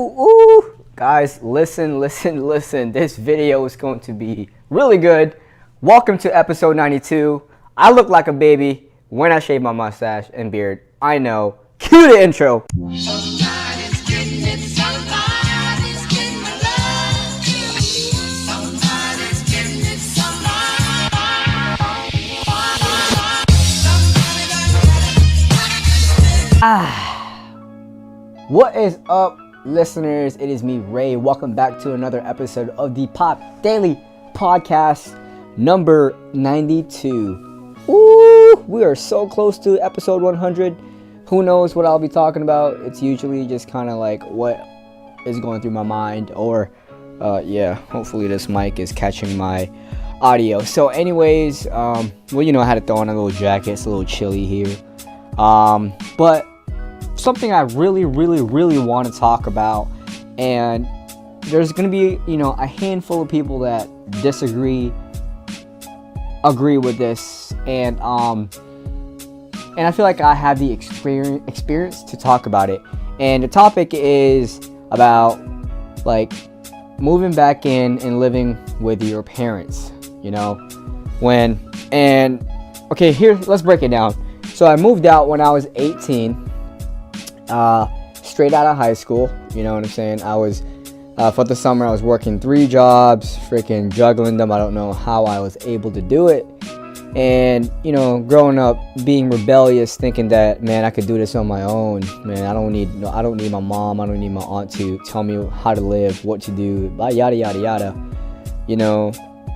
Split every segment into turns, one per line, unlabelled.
Ooh. Guys, listen. This video is going to be really good. Welcome to episode 92. I look like a baby when I shave my mustache and beard. I know. Cue the intro. What is up, listeners? It is me, Ray. Welcome back to another episode of the Pop Daily Podcast number 92. Ooh, we are so close to episode 100. Who knows what I'll be talking about? It's usually just kind of like what is going through my mind, or hopefully this mic is catching my audio. So anyways, I had to throw on a little jacket. It's a little chilly here. But something I really want to talk about, and there's going to be, a handful of people that agree with this, and I feel like I have the experience to talk about it. And the topic is about like moving back in and living with your parents, here, let's break it down. So I moved out when I was 18, straight out of high school. You know what I'm saying? I was, for the summer, I was working 3 jobs, freaking juggling them. I don't know how I was able to do it. And, growing up, being rebellious, thinking that, man, I could do this on my own. Man, I don't need my mom, I don't need my aunt to tell me how to live, what to do, yada, yada, yada.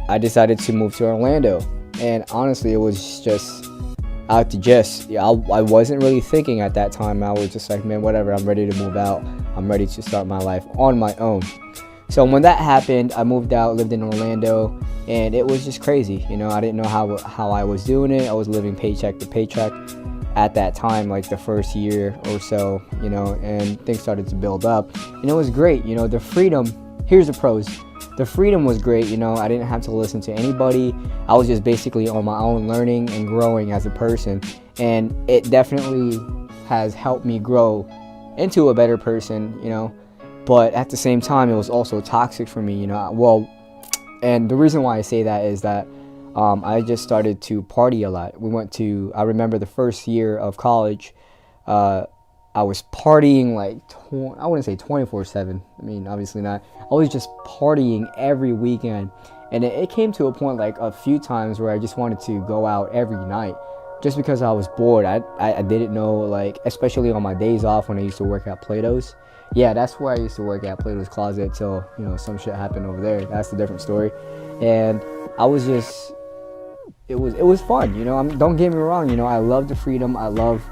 I decided to move to Orlando. And honestly, it was just I wasn't really thinking at that time. I was just like, man, whatever, I'm ready to move out. I'm ready to start my life on my own. So when that happened, I moved out, lived in Orlando, and it was just crazy. I didn't know how I was doing it. I was living paycheck to paycheck at that time, like the first year or so, and things started to build up. And it was great, the freedom. Here's the pros. The freedom was great, I didn't have to listen to anybody. I was just basically on my own, learning and growing as a person. And it definitely has helped me grow into a better person, But at the same time, it was also toxic for me, and the reason why I say that is that I just started to party a lot. I remember the first year of college, I was partying like, I wouldn't say 24/7. I mean, obviously not. I was just partying every weekend. And it came to a point like a few times where I just wanted to go out every night just because I was bored. I didn't know, like, especially on my days off when I used to work at Plato's. Yeah, that's where I used to work at, Plato's Closet, till, some shit happened over there. That's a different story. And I was just, it was fun, don't get me wrong, I love the freedom. I love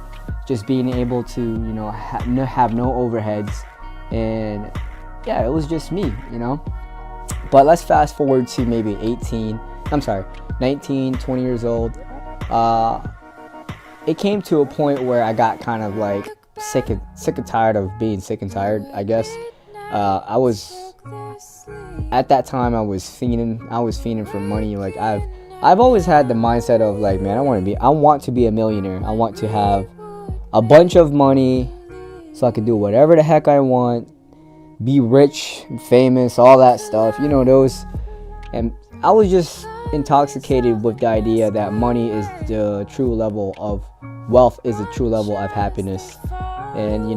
just being able to, have no overheads. And yeah, it was just me, But let's fast forward to maybe 19, 20 years old. It came to a point where I got kind of like sick and tired of being sick and tired, I guess. At that time I was fiending for money. Like I've always had the mindset of like, man, I want to be a millionaire. I want to have a bunch of money so I can do whatever the heck I want, be rich, famous, all that stuff, those. And I was just intoxicated with the idea that money is the true level of wealth, is the true level of happiness. And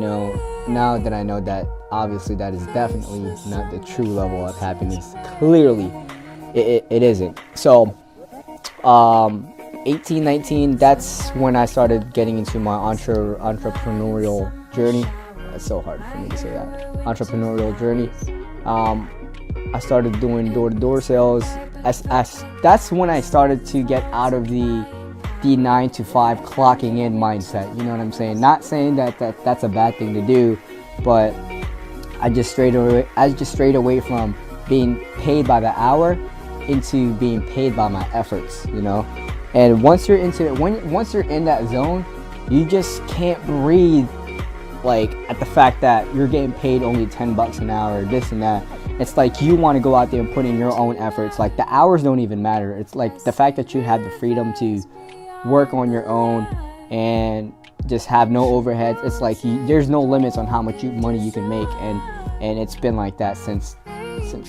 now that I know that obviously that is definitely not the true level of happiness, clearly it isn't. So 18, 19, that's when I started getting into my entrepreneurial journey. It's so hard for me to say that. Entrepreneurial journey. I started doing door-to-door sales. That's when I started to get out of the 9 to 5 clocking in mindset. You know what I'm saying? Not saying that's a bad thing to do, but I just strayed away from being paid by the hour into being paid by my efforts, And once you're once you're in that zone, you just can't breathe, like, at the fact that you're getting paid only $10 an hour, this and that. It's like you want to go out there and put in your own efforts. Like, the hours don't even matter. It's like the fact that you have the freedom to work on your own and just have no overheads. It's like there's no limits on how much money you can make. And and it's been like that since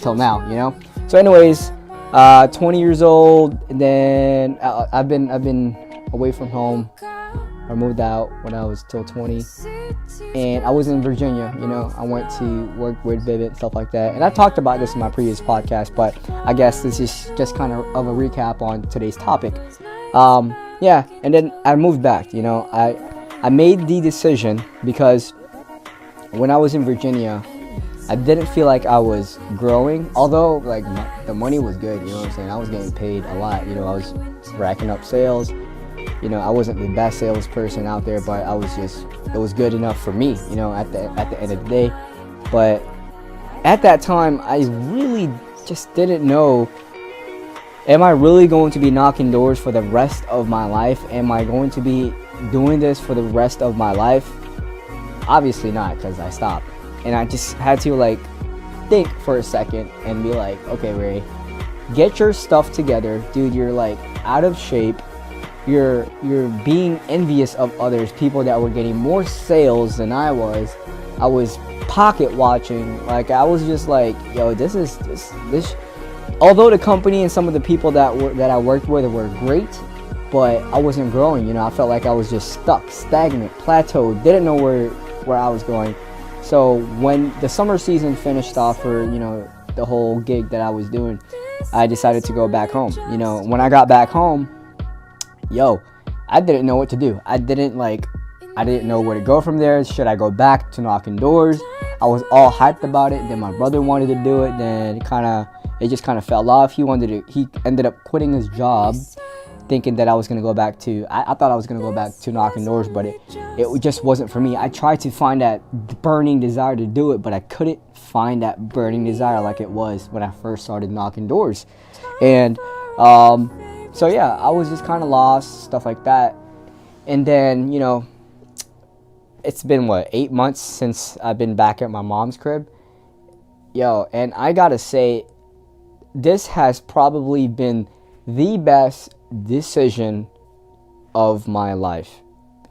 till now, you know. So anyways, 20 years old, and then I've been away from home. I moved out when I was till 20, and I was in Virginia, you know. I went to work with Vivid and stuff like that, and I talked about this in my previous podcast, but I guess this is just kind of a recap on today's topic. Yeah, and then I moved back, you know. I made the decision because when I was in Virginia, I didn't feel like I was growing, although like the money was good, you know what I'm saying. I was getting paid a lot, you know. I was racking up sales. You know, I wasn't the best salesperson out there, but it was good enough for me, you know, at the end of the day. But at that time, I really just didn't know, am I really going to be knocking doors for the rest of my life? Am I going to be doing this for the rest of my life? Obviously not, because I stopped. And I just had to like think for a second and be like, okay, Ray, get your stuff together, dude. You're like out of shape. You're being envious of others, people that were getting more sales than I was. I was pocket watching. Like, I was just like, yo, this. Although the company and some of the people that I worked with were great, but I wasn't growing. You know, I felt like I was just stuck, stagnant, plateaued. Didn't know where I was going. So when the summer season finished off for, you know, the whole gig that I was doing, I decided to go back home. You know, when I got back home, yo, I didn't know what to do. I didn't know where to go from there. Should I go back to knocking doors? I was all hyped about it. Then my brother wanted to do it. Then it just kind of fell off. He ended up quitting his job, thinking that I was gonna go back to. I thought I was gonna go back to knocking doors, but it just wasn't for me. I tried to find that burning desire to do it, but I couldn't find that burning desire like it was when I first started knocking doors. And so yeah, I was just kind of lost, stuff like that. And then, you know, it's been 8 months since I've been back at my mom's crib. Yo, and I gotta say, this has probably been the best decision of my life.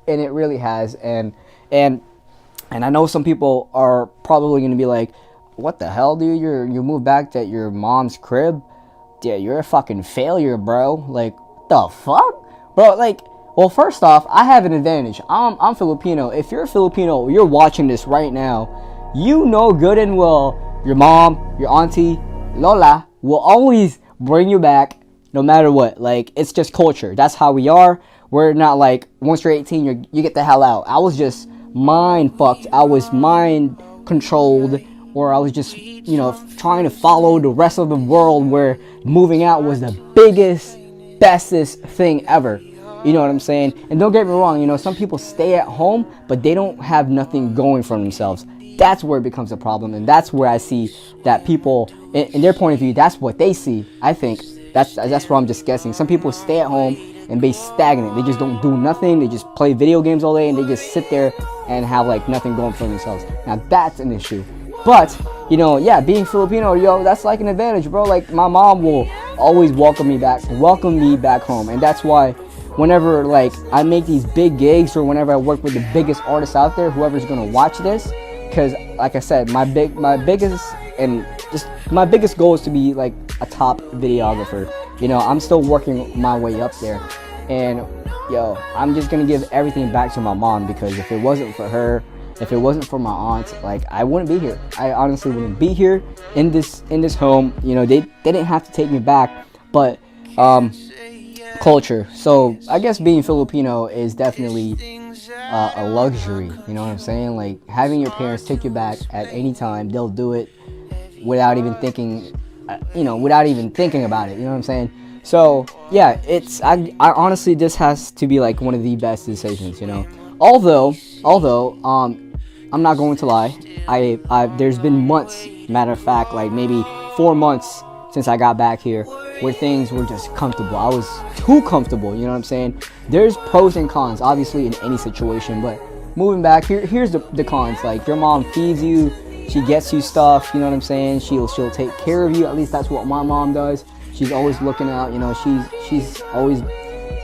And it really has. And I know some people are probably gonna be like, what the hell, dude? You moved back to your mom's crib? Yeah, you're a fucking failure, bro. Like, the fuck? Bro, like, well, first off, I have an advantage. I'm Filipino. If you're a Filipino, you're watching this right now, you know good and well your mom, your auntie, Lola will always bring you back no matter what. Like, it's just culture. That's how we are. We're not like, once you're 18, you get the hell out. I was just mind fucked. I was mind controlled. Or I was just, you know, trying to follow the rest of the world, where moving out was the biggest, bestest thing ever. You know what I'm saying? And don't get me wrong, you know, some people stay at home, but they don't have nothing going for themselves. That's where it becomes a problem. And that's where I see that people, in their point of view, that's what they see. I think that's what I'm just guessing. Some people stay at home and be stagnant. They just don't do nothing. They just play video games all day, and they just sit there and have like nothing going for themselves. Now that's an issue. But, you know, yeah, being Filipino, yo, that's like an advantage, bro. Like, my mom will always welcome me back home. And that's why whenever, like, I make these big gigs, or whenever I work with the biggest artists out there, whoever's going to watch this, because, like I said, my biggest goal is to be, like, a top videographer. You know, I'm still working my way up there. And, yo, I'm just going to give everything back to my mom, because if it wasn't for her, if it wasn't for my aunt, like, I wouldn't be here. I honestly wouldn't be here in this home. You know, they didn't have to take me back, but culture. So I guess being Filipino is definitely a luxury. You know what I'm saying? Like, having your parents take you back at any time, they'll do it without even thinking. Without even thinking about it. You know what I'm saying? So yeah, I honestly, this has to be like one of the best decisions. You know, although I'm not going to lie. There's been months, matter of fact, like maybe 4 months since I got back here, where things were just comfortable. I was too comfortable, you know what I'm saying? There's pros and cons, obviously, in any situation, but moving back, here's the cons. Like, your mom feeds you, she gets you stuff, you know what I'm saying? She'll take care of you. At least that's what my mom does. She's always looking out, you know, she's always,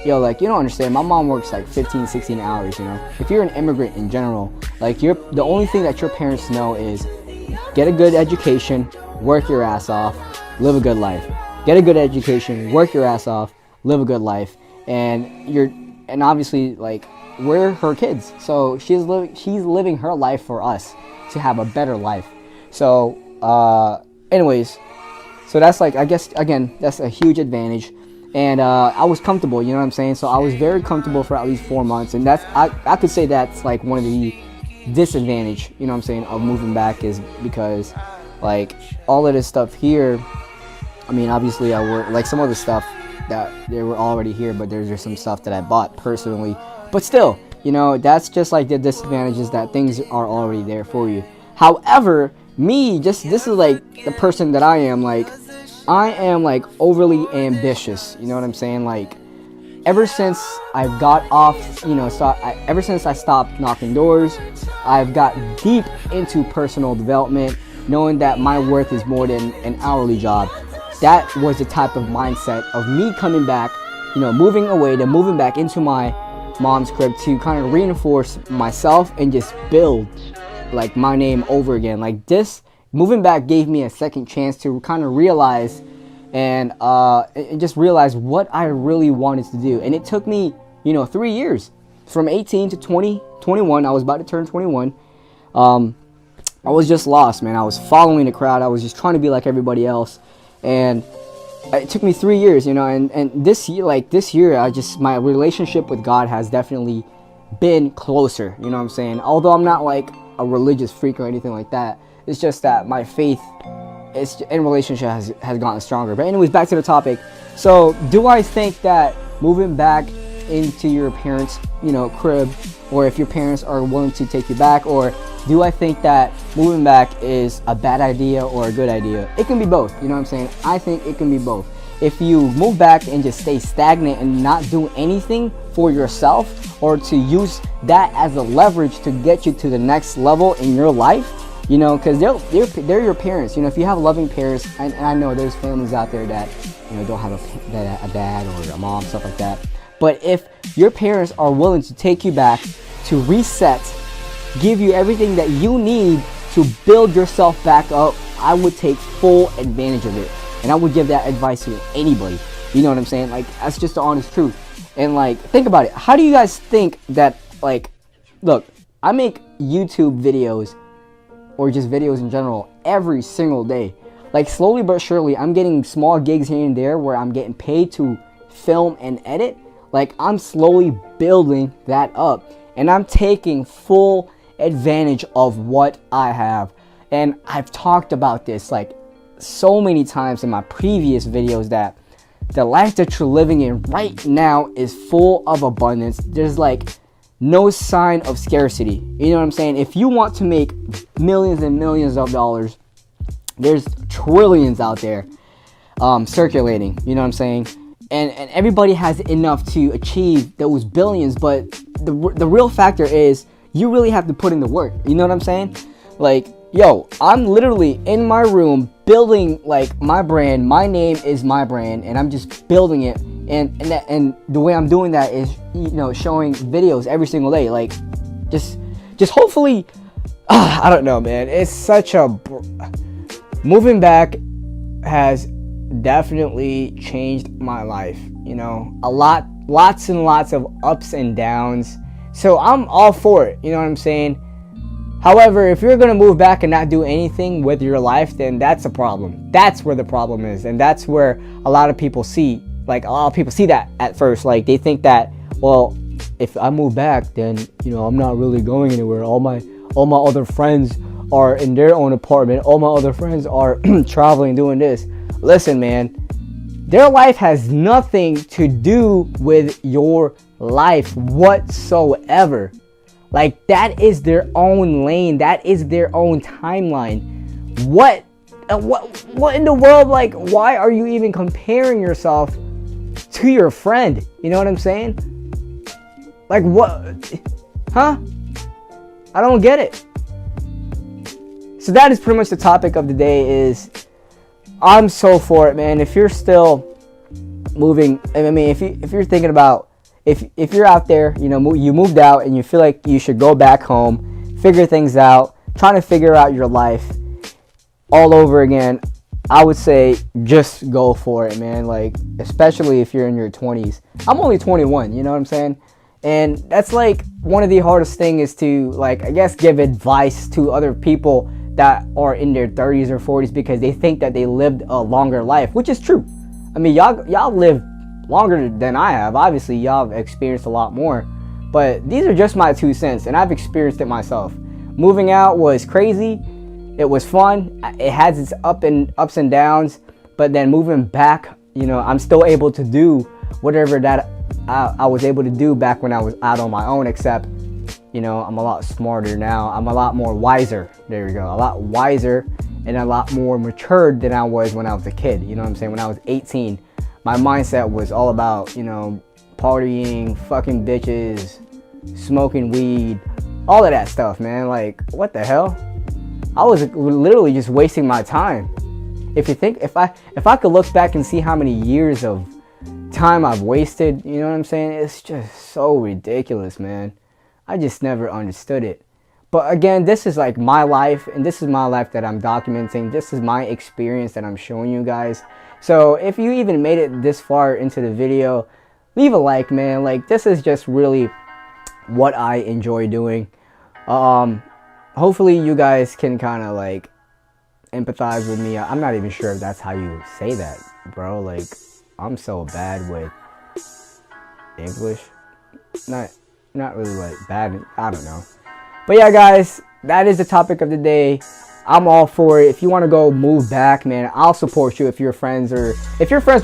yo, like, you don't understand. My mom works like 15, 16 hours, you know. If you're an immigrant in general, like, the only thing that your parents know is get a good education, work your ass off, live a good life. Get a good education, work your ass off, live a good life. And obviously, like, we're her kids, so she's living her life for us to have a better life. So anyways, so that's, like, I guess, again, that's a huge advantage. And I was comfortable, you know what I'm saying? So I was very comfortable for at least 4 months, and that's, I could say that's like one of the disadvantage, you know what I'm saying, of moving back, is because, like, all of this stuff here, I mean, obviously I work, like, some of the stuff that they were already here, but there's just some stuff that I bought personally. But still, you know, that's just like the disadvantages, that things are already there for you. However, this is like the person that I am. Like, I am, like, overly ambitious, you know what I'm saying? Like, ever since I got off, you know, ever since I stopped knocking doors, I've got deep into personal development, knowing that my worth is more than an hourly job. That was the type of mindset of me coming back, you know, moving back into my mom's crib to kind of reinforce myself and just build, like, my name over again. Like, this moving back gave me a second chance to kind of realize and just realize what I really wanted to do. And it took me, you know, 3 years, from 18 to 21. I was about to turn 21. I was just lost, man. I was following the crowd. I was just trying to be like everybody else. And it took me 3 years, you know, and this year, my relationship with God has definitely been closer, you know what I'm saying? Although I'm not like a religious freak or anything like that. It's just that my faith in relationship has gotten stronger. But anyways, back to the topic. So, do I think that moving back into your parents', you know, crib, or if your parents are willing to take you back, or do I think that moving back is a bad idea or a good idea? It can be both, you know what I'm saying? I think it can be both. If you move back and just stay stagnant and not do anything for yourself, or to use that as a leverage to get you to the next level in your life, you know, because they're your parents. You know, if you have loving parents, and I know there's families out there that, you know, don't have a dad or a mom, stuff like that. But if your parents are willing to take you back, to reset, give you everything that you need to build yourself back up, I would take full advantage of it. And I would give that advice to anybody. You know what I'm saying? Like, that's just the honest truth. And, like, think about it. How do you guys think that, like, look, I make YouTube videos, or just videos in general, every single day. Like, slowly but surely, I'm getting small gigs here and there where I'm getting paid to film and edit. Like, I'm slowly building that up, and I'm taking full advantage of what I have. And I've talked about this, like, so many times in my previous videos, that the life that you're living in right now is full of abundance. There's, like, no sign of scarcity. You know what I'm saying? If you want to make millions and millions of dollars, there's trillions out there circulating. You know what I'm saying? And everybody has enough to achieve those billions. But the real factor is you really have to put in the work. You know what I'm saying? Like, yo, I'm literally in my room building, like, my brand. My name is my brand, and I'm just building it. And the way I'm doing that is, you know, showing videos every single day. Like, just hopefully, I don't know, man. It's such a moving back has definitely changed my life. You know, lots and lots of ups and downs. So I'm all for it. You know what I'm saying? However, if you're gonna move back and not do anything with your life, then that's a problem. That's where the problem is, and that's where a lot of people see. Like, a lot of people see that at first. Like, they think that, well, if I move back, then, you know, I'm not really going anywhere. All my other friends are in their own apartment. All my other friends are traveling, doing this. Listen, man, their life has nothing to do with your life whatsoever. Like, that is their own lane. That is their own timeline. What in the world? Like, why are you even comparing yourself to your friend? You know what I'm saying? Like, what? Huh? I don't get it. So that is pretty much the topic of the day. Is I'm so for it, man. If you're still moving, I mean, if you're thinking about, if you're out there, you know, you moved out and you feel like you should go back home, figure things out, trying to figure out your life, all over again, I would say just go for it, man. Like, especially if you're in your 20s. I'm only 21, you know what I'm saying? And that's like one of the hardest things is to, like, I guess give advice to other people that are in their 30s or 40s because they think that they lived a longer life, which is true. I mean, y'all live longer than I have. Obviously, y'all have experienced a lot more. But these are just my 2 cents, and I've experienced it myself. Moving out was crazy. It was fun. It has its ups and downs. But then moving back, you know, I'm still able to do whatever that I was able to do back when I was out on my own, except, you know, I'm a lot smarter now. I'm a lot more wiser. There we go. A lot wiser and a lot more matured than I was when I was a kid. You know what I'm saying? When I was 18, my mindset was all about, you know, partying, fucking bitches, smoking weed, all of that stuff, man. Like, what the hell? I was literally just wasting my time. If you think, if I could look back and see how many years of time I've wasted, you know what I'm saying? It's just so ridiculous, man. I just never understood it. But again, this is like my life, and this is my life that I'm documenting. This is my experience that I'm showing you guys. So if you even made it this far into the video, leave a like, man. Like, this is just really what I enjoy doing. Hopefully you guys can kind of like empathize with me. I'm not even sure if that's how you say that, bro. Like, I'm so bad with English. Not really like bad. I don't know. But yeah, guys, that is the topic of the day. I'm all for it. If you want to go move back, man, I'll support you. If your friends are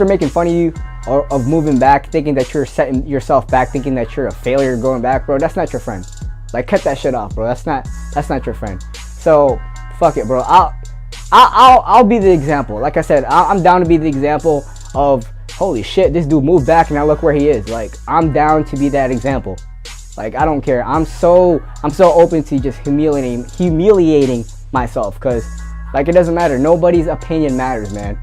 making fun of you or of moving back, thinking that you're setting yourself back, thinking that you're a failure going back, bro, that's not your friend. Like, cut that shit off, bro. That's not your friend. So fuck it, bro. I'll be the example. Like I said, I'm down to be the example of, holy shit, this dude moved back and now look where he is. Like, I'm down to be that example. Like, I don't care. I'm so open to just humiliating myself, because, like, it doesn't matter. Nobody's opinion matters, man.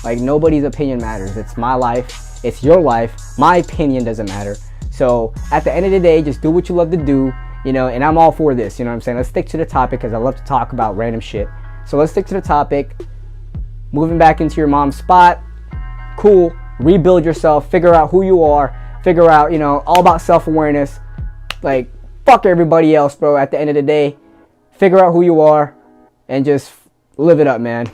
Like, nobody's opinion matters. It's my life. It's your life. My opinion doesn't matter. So at the end of the day, just do what you love to do, you know, and I'm all for this, you know what I'm saying? Let's stick to the topic, because I love to talk about random shit. So let's stick to the topic. Moving back into your mom's spot, cool. Rebuild yourself, figure out who you are, figure out, you know, all about self-awareness. Like, fuck everybody else, bro. At the end of the day, figure out who you are and just live it up, man.